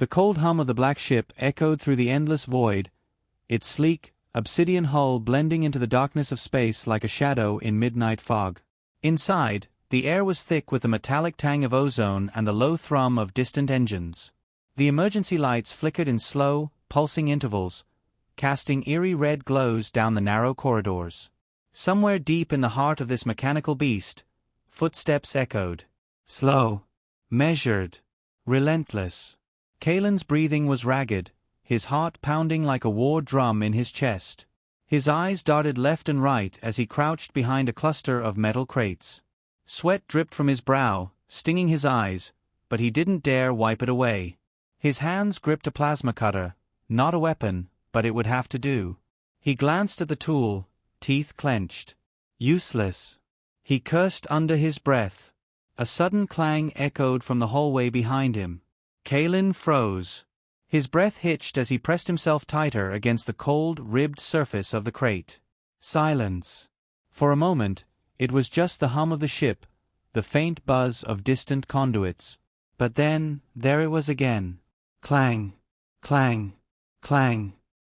The cold hum of the black ship echoed through the endless void, its sleek, obsidian hull blending into the darkness of space like a shadow in midnight fog. Inside, the air was thick with the metallic tang of ozone and the low thrum of distant engines. The emergency lights flickered in slow, pulsing intervals, casting eerie red glows down the narrow corridors. Somewhere deep in the heart of this mechanical beast, footsteps echoed. Slow, measured, relentless. Kalen's breathing was ragged, his heart pounding like a war drum in his chest. His eyes darted left and right as he crouched behind a cluster of metal crates. Sweat dripped from his brow, stinging his eyes, but he didn't dare wipe it away. His hands gripped a plasma cutter, not a weapon, but it would have to do. He glanced at the tool, teeth clenched. Useless. He cursed under his breath. A sudden clang echoed from the hallway behind him. Kalen froze. His breath hitched as he pressed himself tighter against the cold, ribbed surface of the crate. Silence. For a moment, it was just the hum of the ship, the faint buzz of distant conduits. But then, there it was again. Clang, clang, clang.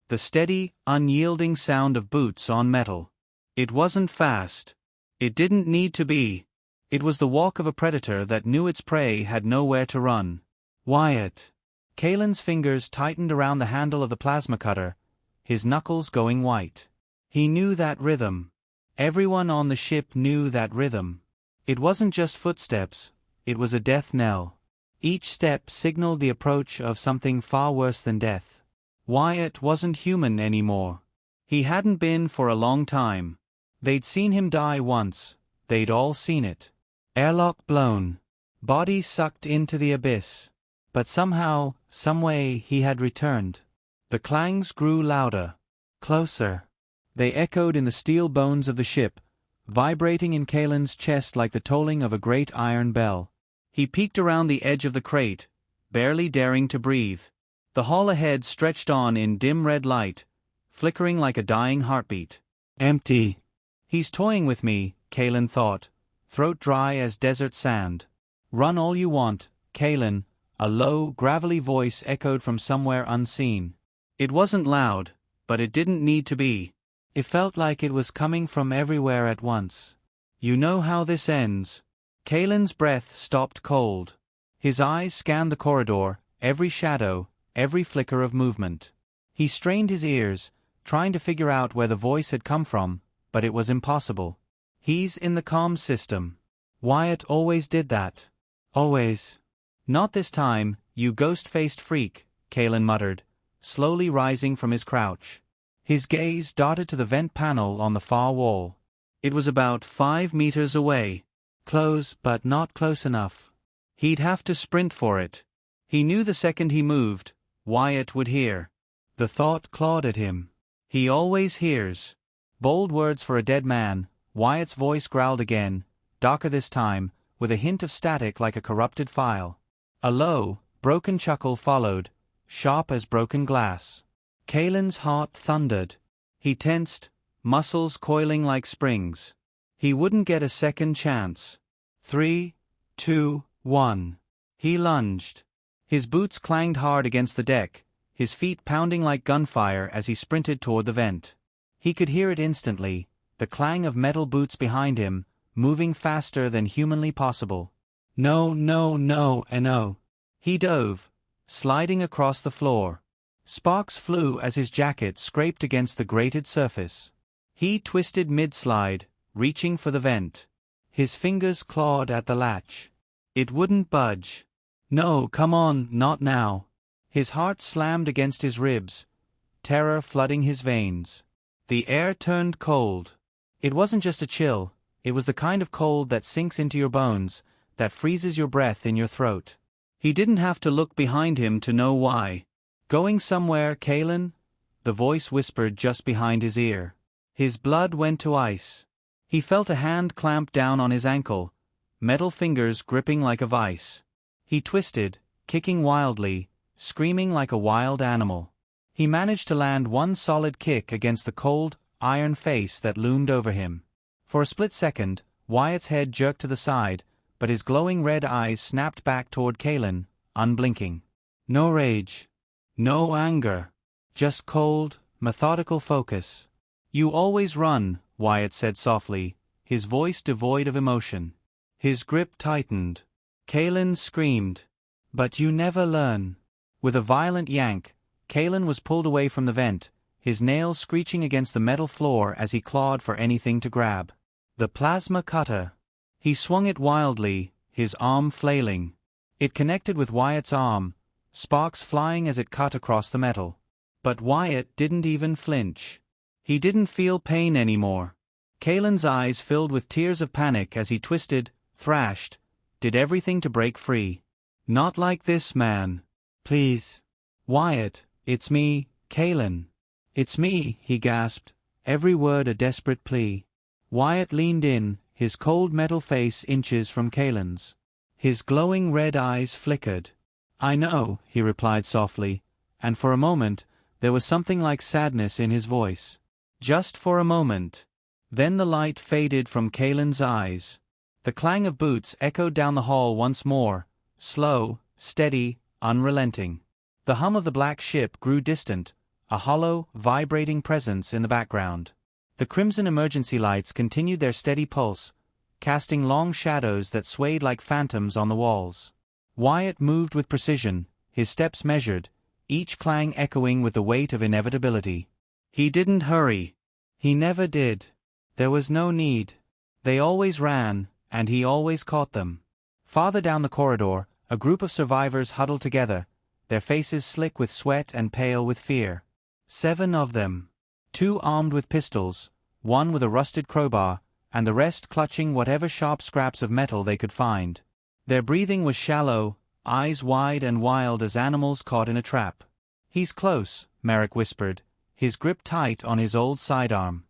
The steady, unyielding sound of boots on metal. It wasn't fast. It didn't need to be. It was the walk of a predator that knew its prey had nowhere to run. Wyatt. Kalen's fingers tightened around the handle of the plasma cutter, his knuckles going white. He knew that rhythm. Everyone on the ship knew that rhythm. It wasn't just footsteps, it was a death knell. Each step signaled the approach of something far worse than death. Wyatt wasn't human anymore. He hadn't been for a long time. They'd seen him die once, they'd all seen it. Airlock blown. Body sucked into the abyss. But somehow, someway, he had returned. The clangs grew louder. Closer. They echoed in the steel bones of the ship, vibrating in Kalen's chest like the tolling of a great iron bell. He peeked around the edge of the crate, barely daring to breathe. The hall ahead stretched on in dim red light, flickering like a dying heartbeat. Empty. He's toying with me, Kalen thought, throat dry as desert sand. Run all you want, Kalen. A low, gravelly voice echoed from somewhere unseen. It wasn't loud, but it didn't need to be. It felt like it was coming from everywhere at once. You know how this ends. Kalen's breath stopped cold. His eyes scanned the corridor, every shadow, every flicker of movement. He strained his ears, trying to figure out where the voice had come from, but it was impossible. He's in the comm system. Wyatt always did that. Always. Not this time, you ghost-faced freak, Kalen muttered, slowly rising from his crouch. His gaze darted to the vent panel on the far wall. It was about 5 meters away. Close, but not close enough. He'd have to sprint for it. He knew the second he moved, Wyatt would hear. The thought clawed at him. He always hears. Bold words for a dead man. Wyatt's voice growled again, darker this time, with a hint of static like a corrupted file. A low, broken chuckle followed, sharp as broken glass. Kalen's heart thundered. He tensed, muscles coiling like springs. He wouldn't get a second chance. 3, 2, 1. He lunged. His boots clanged hard against the deck, his feet pounding like gunfire as he sprinted toward the vent. He could hear it instantly, the clang of metal boots behind him, moving faster than humanly possible. No, no, no, and no. He dove, sliding across the floor. Sparks flew as his jacket scraped against the grated surface. He twisted mid-slide, reaching for the vent. His fingers clawed at the latch. It wouldn't budge. No, come on, not now. His heart slammed against his ribs, terror flooding his veins. The air turned cold. It wasn't just a chill, it was the kind of cold that sinks into your bones, that freezes your breath in your throat. He didn't have to look behind him to know why. Going somewhere, Kalen? The voice whispered just behind his ear. His blood went to ice. He felt a hand clamp down on his ankle, metal fingers gripping like a vice. He twisted, kicking wildly, screaming like a wild animal. He managed to land one solid kick against the cold, iron face that loomed over him. For a split second, Wyatt's head jerked to the side, but his glowing red eyes snapped back toward Kalen, unblinking. No rage. No anger. Just cold, methodical focus. You always run, Wyatt said softly, his voice devoid of emotion. His grip tightened. Kaelin screamed. But you never learn. With a violent yank, Kaelin was pulled away from the vent, his nails screeching against the metal floor as he clawed for anything to grab. The plasma cutter. He swung it wildly, his arm flailing. It connected with Wyatt's arm, sparks flying as it cut across the metal. But Wyatt didn't even flinch. He didn't feel pain anymore. Kaelin's eyes filled with tears of panic as he twisted, thrashed, did everything to break free. Not like this, man. Please. Wyatt, it's me, Kaelin. It's me, he gasped, every word a desperate plea. Wyatt leaned in, his cold metal face inches from Kaelin's. His glowing red eyes flickered. I know, he replied softly, and for a moment, there was something like sadness in his voice. Just for a moment. Then the light faded from Kaelin's eyes. The clang of boots echoed down the hall once more, slow, steady, unrelenting. The hum of the black ship grew distant, a hollow, vibrating presence in the background. The crimson emergency lights continued their steady pulse, casting long shadows that swayed like phantoms on the walls. Wyatt moved with precision, his steps measured, each clang echoing with the weight of inevitability. He didn't hurry. He never did. There was no need. They always ran, and he always caught them. Farther down the corridor, a group of survivors huddled together, their faces slick with sweat and pale with fear. 7 of them. 2 armed with pistols, 1 with a rusted crowbar, and the rest clutching whatever sharp scraps of metal they could find. Their breathing was shallow, eyes wide and wild as animals caught in a trap. He's close, Merrick whispered, his grip tight on his old sidearm.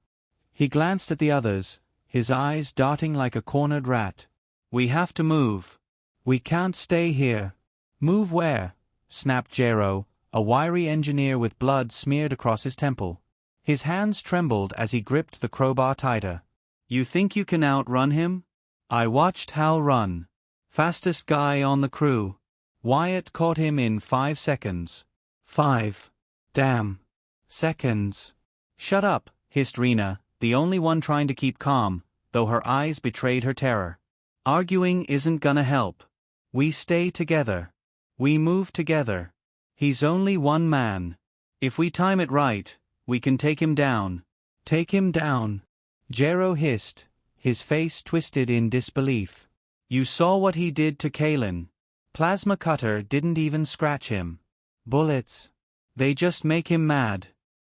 He glanced at the others, his eyes darting like a cornered rat. We have to move. We can't stay here. Move where? Snapped Jero, a wiry engineer with blood smeared across his temple. His hands trembled as he gripped the crowbar tighter. You think you can outrun him? I watched Hal run. Fastest guy on the crew. Wyatt caught him in 5 seconds. 5. Damn. Seconds. Shut up, hissed Rena, the only one trying to keep calm, though her eyes betrayed her terror. Arguing isn't gonna help. We stay together. We move together. He's only one man. If we time it right, we can take him down. Take him down. Jero hissed, his face twisted in disbelief. You saw what he did to Kaelin. Plasma cutter didn't even scratch him. Bullets. They just make him mad.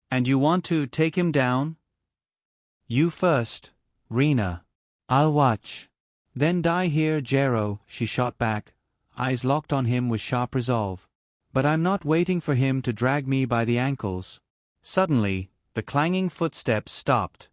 And you want to take him down? You first, Rena. I'll watch. Then die here, Jero, she shot back, eyes locked on him with sharp resolve. But I'm not waiting for him to drag me by the ankles. Suddenly, the clanging footsteps stopped.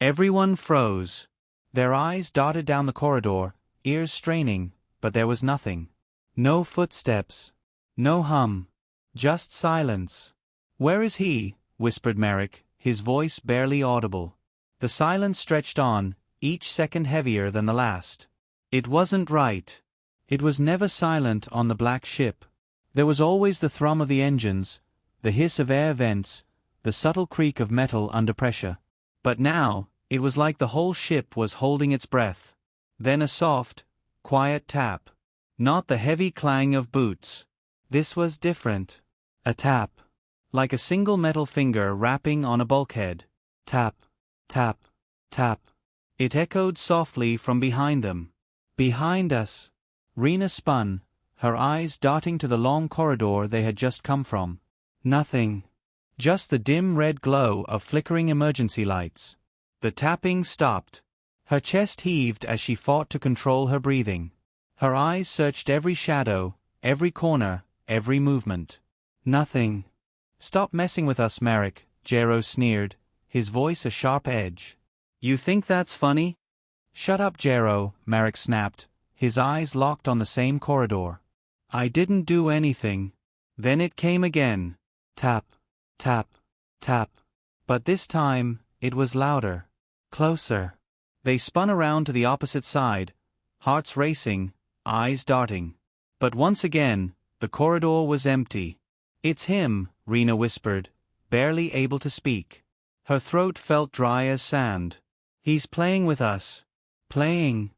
Everyone froze. Their eyes darted down the corridor, ears straining, but there was nothing. No footsteps. No hum. Just silence. Where is he? Whispered Merrick, his voice barely audible. The silence stretched on, each second heavier than the last. It wasn't right. It was never silent on the black ship. There was always the thrum of the engines, the hiss of air vents, the subtle creak of metal under pressure. But now, it was like the whole ship was holding its breath. Then a soft, quiet tap. Not the heavy clang of boots. This was different. A tap. Like a single metal finger rapping on a bulkhead. Tap, tap, tap. It echoed softly from behind them. Behind us. Rena spun, her eyes darting to the long corridor they had just come from. Nothing. Just the dim red glow of flickering emergency lights. The tapping stopped. Her chest heaved as she fought to control her breathing. Her eyes searched every shadow, every corner, every movement. Nothing. Stop messing with us, Merrick, Jero sneered, his voice a sharp edge. You think that's funny? Shut up, Jero, Merrick snapped, his eyes locked on the same corridor. I didn't do anything. Then it came again. Tap, tap, tap. But this time, it was louder. Closer. They spun around to the opposite side, hearts racing, eyes darting. But once again, The corridor was empty. "It's him," Rena whispered, barely able to speak. Her throat felt dry as sand. "He's playing with us." "Playing?"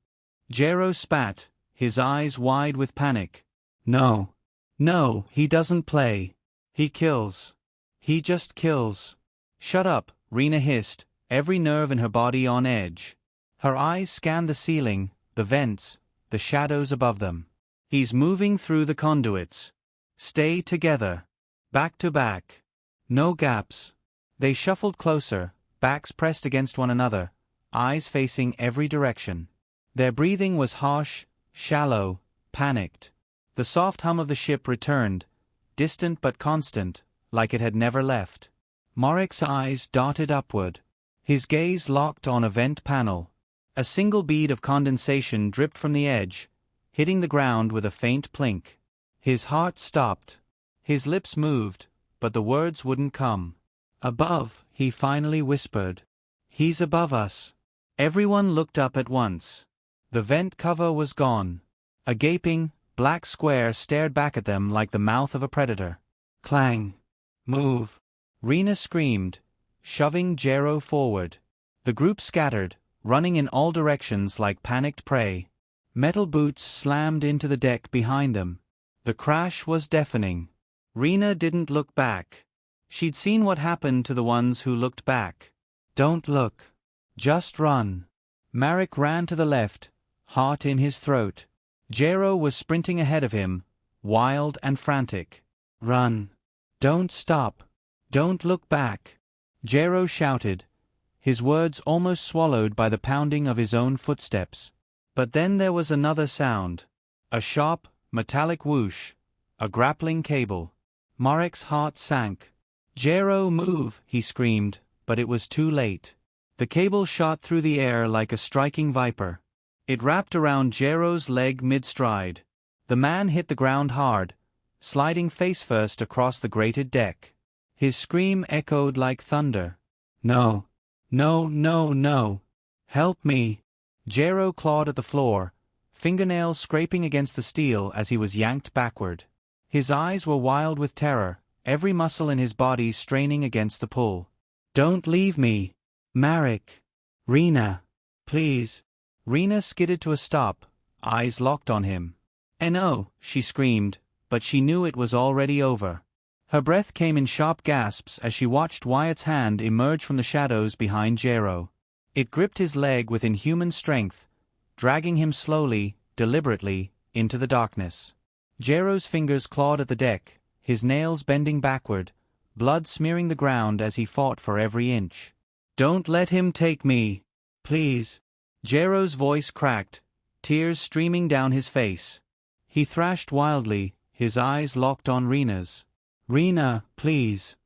Jero spat, his eyes wide with panic. "No. No, he doesn't play. He kills. He just kills." "Shut up," Rena hissed, every nerve in her body on edge. Her eyes scanned the ceiling, the vents, the shadows above them. "He's moving through the conduits. Stay together. Back to back. No gaps." They shuffled closer, backs pressed against one another, eyes facing every direction. Their breathing was harsh, shallow, panicked. The soft hum of the ship returned, distant but constant, like it had never left. Marek's eyes darted upward. His gaze locked on a vent panel. A single bead of condensation dripped from the edge, hitting the ground with a faint plink. His heart stopped. His lips moved, but the words wouldn't come. "Above," he finally whispered. "He's above us." Everyone looked up at once. The vent cover was gone. A gaping, black square stared back at them like the mouth of a predator. Clang. "Move!" Rena screamed, shoving Jero forward. The group scattered, running in all directions like panicked prey. Metal boots slammed into the deck behind them. The crash was deafening. Rena didn't look back. She'd seen what happened to the ones who looked back. "Don't look. Just run." Marek ran to the left, heart in his throat. Jero was sprinting ahead of him, wild and frantic. "Run. Don't stop. Don't look back." Jero shouted, his words almost swallowed by the pounding of his own footsteps. But then there was another sound. A sharp, metallic whoosh. A grappling cable. Marek's heart sank. "Jero, move!" he screamed, but it was too late. The cable shot through the air like a striking viper. It wrapped around Jero's leg mid-stride. The man hit the ground hard, sliding face-first across the grated deck. His scream echoed like thunder. "No. No, no, no. Help me." Jero clawed at the floor, fingernails scraping against the steel as he was yanked backward. His eyes were wild with terror, every muscle in his body straining against the pull. "Don't leave me. Marek. Rena. Please." Rena skidded to a stop, eyes locked on him. "No," she screamed, but she knew it was already over. Her breath came in sharp gasps as she watched Wyatt's hand emerge from the shadows behind Jero. It gripped his leg with inhuman strength, dragging him slowly, deliberately, into the darkness. Jero's fingers clawed at the deck, his nails bending backward, blood smearing the ground as he fought for every inch. "Don't let him take me. Please." Jero's voice cracked, tears streaming down his face. He thrashed wildly, his eyes locked on Rena's. "Rena, please."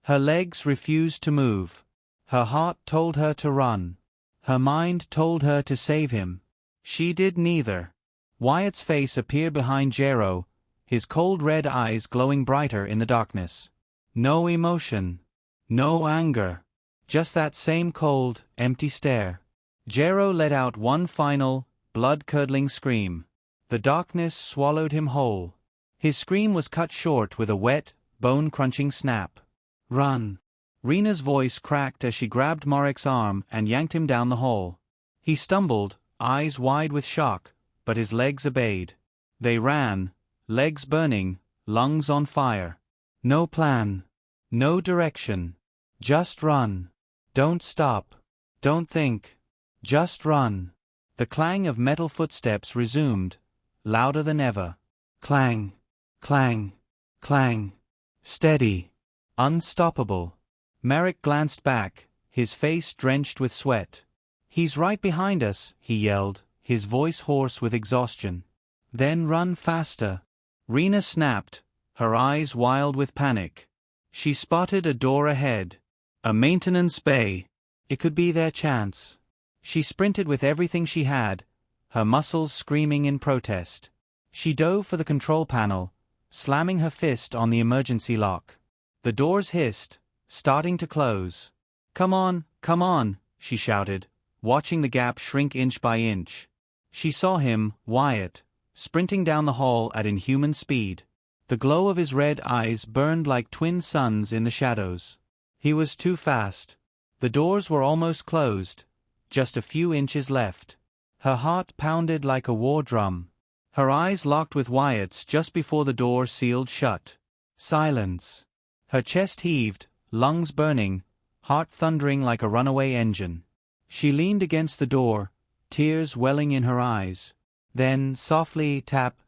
Her legs refused to move. Her heart told her to run. Her mind told her to save him. She did neither. Wyatt's face appeared behind Jero, his cold red eyes glowing brighter in the darkness. No emotion. No anger. Just that same cold, empty stare. Jero let out one final, blood-curdling scream. The darkness swallowed him whole. His scream was cut short with a wet, bone-crunching snap. "Run." Rena's voice cracked as she grabbed Marek's arm and yanked him down the hall. He stumbled, eyes wide with shock, but his legs obeyed. They ran, legs burning, lungs on fire. No plan. No direction. Just run. Don't stop. Don't think. Just run. The clang of metal footsteps resumed, louder than ever. Clang. Clang. Clang. Steady. Unstoppable. Marek glanced back, his face drenched with sweat. "He's right behind us," he yelled, his voice hoarse with exhaustion. "Then run faster." Rena snapped, her eyes wild with panic. She spotted a door ahead. A maintenance bay. It could be their chance. She sprinted with everything she had, her muscles screaming in protest. She dove for the control panel, slamming her fist on the emergency lock. The doors hissed, starting to close. Come on," she shouted, watching the gap shrink inch by inch. She saw him, Wyatt, sprinting down the hall at inhuman speed. The glow of his red eyes burned like twin suns in the shadows. He was too fast. The doors were almost closed, just a few inches left. Her heart pounded like a war drum. Her eyes locked with Wyatt's just before the door sealed shut. Silence. Her chest heaved, lungs burning, heart thundering like a runaway engine. She leaned against the door, tears welling in her eyes. Then, softly, tap,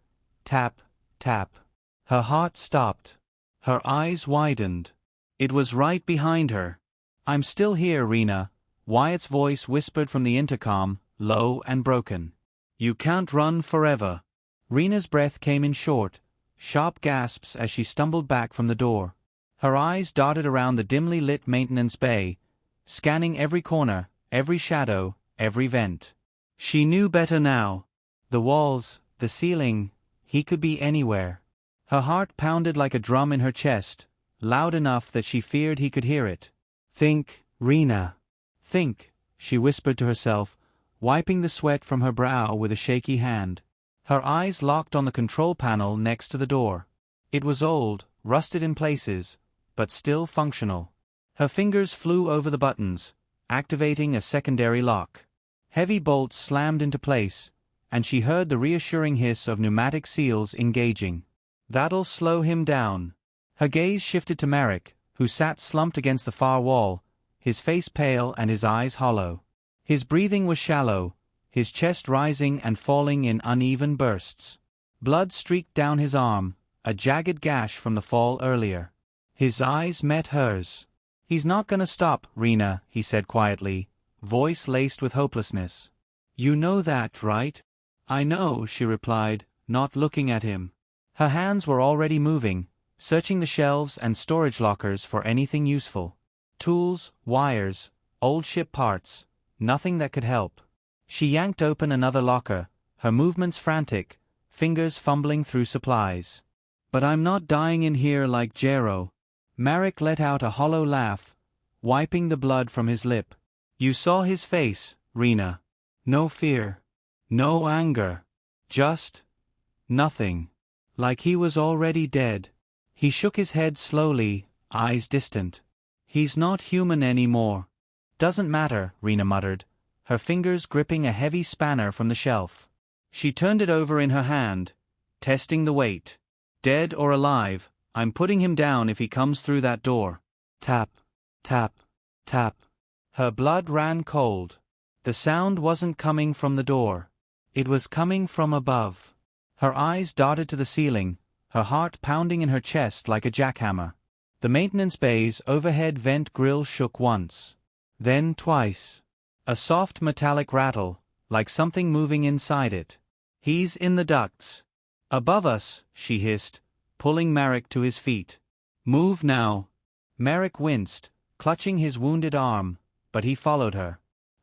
tap, tap. Her heart stopped. Her eyes widened. It was right behind her. "I'm still here, Rena," Wyatt's voice whispered from the intercom, low and broken. "You can't run forever." Rena's breath came in short, sharp gasps as she stumbled back from the door. Her eyes darted around the dimly lit maintenance bay, scanning every corner, every shadow, every vent. She knew better now. The walls, the ceiling, he could be anywhere. Her heart pounded like a drum in her chest, loud enough that she feared he could hear it. "Think, Rena. Think," she whispered to herself, wiping the sweat from her brow with a shaky hand. Her eyes locked on the control panel next to the door. It was old, rusted in places, but still functional. Her fingers flew over the buttons, activating a secondary lock. Heavy bolts slammed into place, and she heard the reassuring hiss of pneumatic seals engaging. "That'll slow him down." Her gaze shifted to Merrick, who sat slumped against the far wall, his face pale and his eyes hollow. His breathing was shallow, his chest rising and falling in uneven bursts. Blood streaked down his arm, a jagged gash from the fall earlier. His eyes met hers. "He's not gonna stop, Rena," he said quietly, voice laced with hopelessness. "You know that, right?" "I know," she replied, not looking at him. Her hands were already moving, searching the shelves and storage lockers for anything useful. Tools, wires, old ship parts, nothing that could help. She yanked open another locker, her movements frantic, fingers fumbling through supplies. "But I'm not dying in here like Jero." Merrick let out a hollow laugh, wiping the blood from his lip. "You saw his face, Rena. No fear. No anger. Just nothing. Like he was already dead." He shook his head slowly, eyes distant. "He's not human anymore." "Doesn't matter," Rena muttered, her fingers gripping a heavy spanner from the shelf. She turned it over in her hand, testing the weight. "Dead or alive, I'm putting him down if he comes through that door." Tap, tap, tap. Her blood ran cold. The sound wasn't coming from the door. It was coming from above. Her eyes darted to the ceiling, her heart pounding in her chest like a jackhammer. The maintenance bay's overhead vent grill shook once. Then twice. A soft metallic rattle, like something moving inside it. "He's in the ducts." "Above us," she hissed, pulling Merrick to his feet. "Move now." Merrick winced, clutching his wounded arm, but he followed her.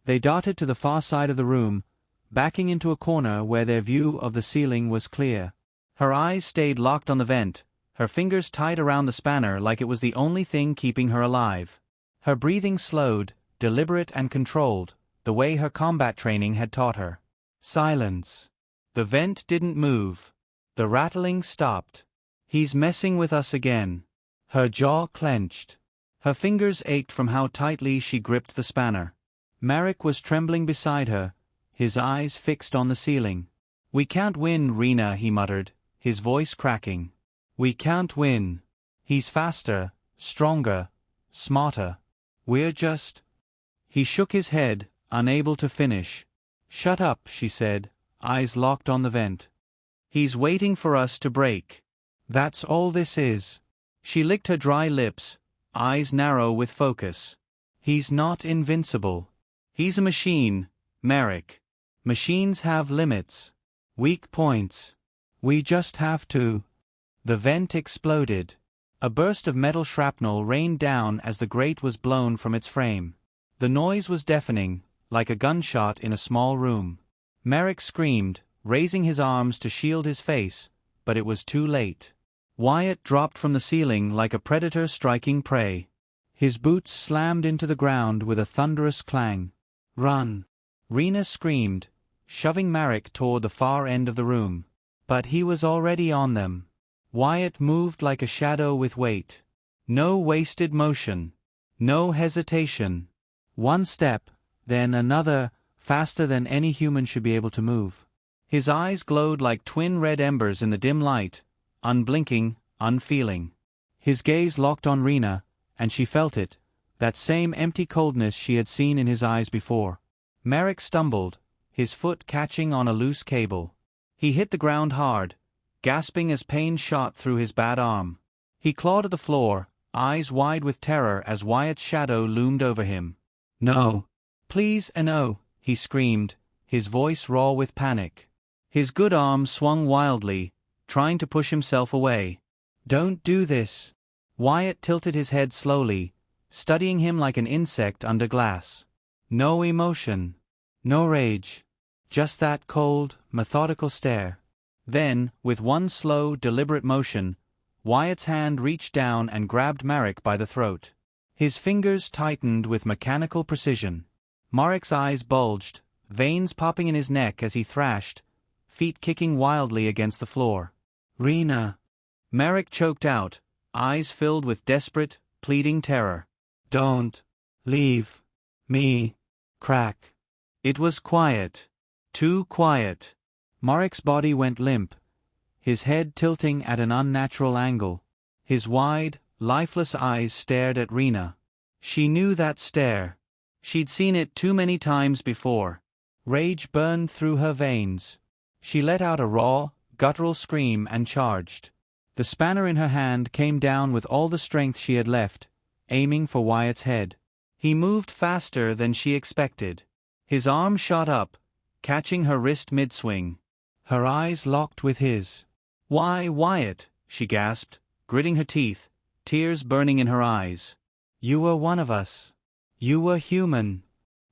They darted to the far side of the room, backing into a corner where their view of the ceiling was clear. Her eyes stayed locked on the vent, her fingers tight around the spanner like it was the only thing keeping her alive. Her breathing slowed, deliberate and controlled, the way her combat training had taught her. Silence. The vent didn't move. The rattling stopped. "He's messing with us again." Her jaw clenched. Her fingers ached from how tightly she gripped the spanner. Merrick was trembling beside her, his eyes fixed on the ceiling. "We can't win, Rena," he muttered, his voice cracking. "We can't win. He's faster, stronger, smarter. We're just—" He shook his head, unable to finish. "Shut up," she said, eyes locked on the vent. "He's waiting for us to break. That's all this is." She licked her dry lips, eyes narrow with focus. "He's not invincible. He's a machine, Merrick. Machines have limits. Weak points. We just have to—" The vent exploded. A burst of metal shrapnel rained down as the grate was blown from its frame. The noise was deafening, like a gunshot in a small room. Merrick screamed, raising his arms to shield his face, but it was too late. Wyatt dropped from the ceiling like a predator striking prey. His boots slammed into the ground with a thunderous clang. "Run!" Rena screamed, shoving Merrick toward the far end of the room. But he was already on them. Wyatt moved like a shadow with weight. No wasted motion. No hesitation. One step, then another, faster than any human should be able to move. His eyes glowed like twin red embers in the dim light, unblinking, unfeeling. His gaze locked on Rena, and she felt it, that same empty coldness she had seen in his eyes before. Merrick stumbled, his foot catching on a loose cable. He hit the ground hard, gasping as pain shot through his bad arm. He clawed at the floor, eyes wide with terror as Wyatt's shadow loomed over him. "No. Please, no," he screamed, his voice raw with panic. His good arm swung wildly, trying to push himself away. "Don't do this." Wyatt tilted his head slowly, studying him like an insect under glass. No emotion. No rage. Just that cold, methodical stare. Then, with one slow, deliberate motion, Wyatt's hand reached down and grabbed Merrick by the throat. His fingers tightened with mechanical precision. Merrick's eyes bulged, veins popping in his neck as he thrashed, feet kicking wildly against the floor. "Rena!" Merrick choked out, eyes filled with desperate, pleading terror. "Don't leave me." Crack. It was quiet. Too quiet. Merrick's body went limp, his head tilting at an unnatural angle. His wide, lifeless eyes stared at Rena. She knew that stare. She'd seen it too many times before. Rage burned through her veins. She let out a raw, guttural scream and charged. The spanner in her hand came down with all the strength she had left, aiming for Wyatt's head. He moved faster than she expected. His arm shot up, catching her wrist mid-swing. Her eyes locked with his. "Why, Wyatt," she gasped, gritting her teeth, tears burning in her eyes. "You were one of us. You were human."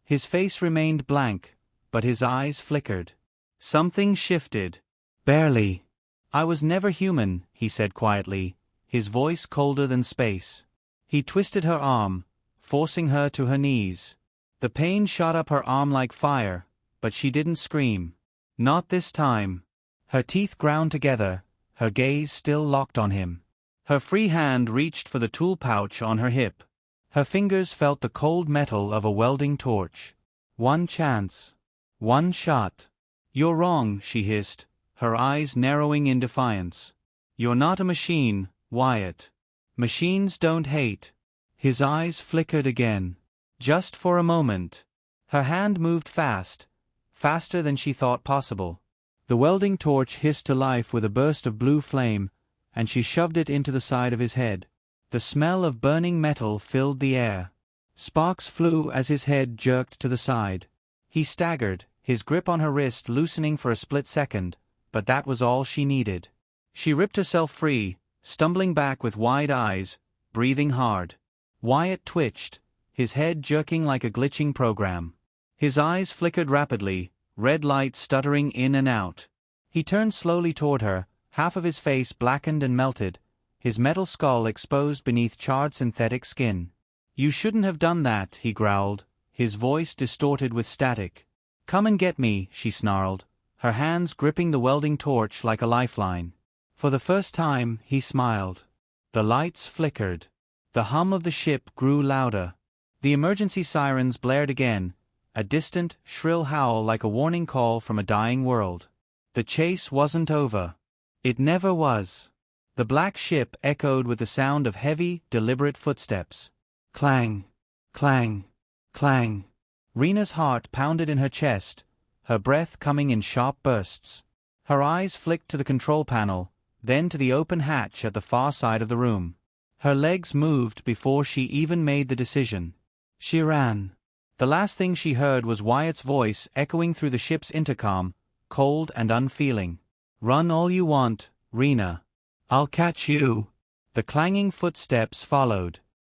His face remained blank, but his eyes flickered. Something shifted. "Barely. I was never human," he said quietly, his voice colder than space. He twisted her arm, forcing her to her knees. The pain shot up her arm like fire, but she didn't scream. Not this time. Her teeth ground together, her gaze still locked on him. Her free hand reached for the tool pouch on her hip. Her fingers felt the cold metal of a welding torch. One chance. One shot. "You're wrong," she hissed, her eyes narrowing in defiance. "You're not a machine, Wyatt. Machines don't hate." His eyes flickered again. Just for a moment. Her hand moved fast, faster than she thought possible. The welding torch hissed to life with a burst of blue flame, and she shoved it into the side of his head. The smell of burning metal filled the air. Sparks flew as his head jerked to the side. He staggered, his grip on her wrist loosening for a split second, but that was all she needed. She ripped herself free, stumbling back with wide eyes, breathing hard. Wyatt twitched, his head jerking like a glitching program. His eyes flickered rapidly, red light stuttering in and out. He turned slowly toward her, half of his face blackened and melted, his metal skull exposed beneath charred synthetic skin. "You shouldn't have done that," he growled, his voice distorted with static. "Come and get me," she snarled, her hands gripping the welding torch like a lifeline. For the first time, he smiled. The lights flickered. The hum of the ship grew louder. The emergency sirens blared again, a distant, shrill howl like a warning call from a dying world. The chase wasn't over. It never was. The black ship echoed with the sound of heavy, deliberate footsteps. Clang, clang, clang. Rena's heart pounded in her chest, her breath coming in sharp bursts. Her eyes flicked to the control panel, then to the open hatch at the far side of the room. Her legs moved before she even made the decision. She ran. The last thing she heard was Wyatt's voice echoing through the ship's intercom, cold and unfeeling. "Run all you want, Rena. I'll catch you." The clanging footsteps followed.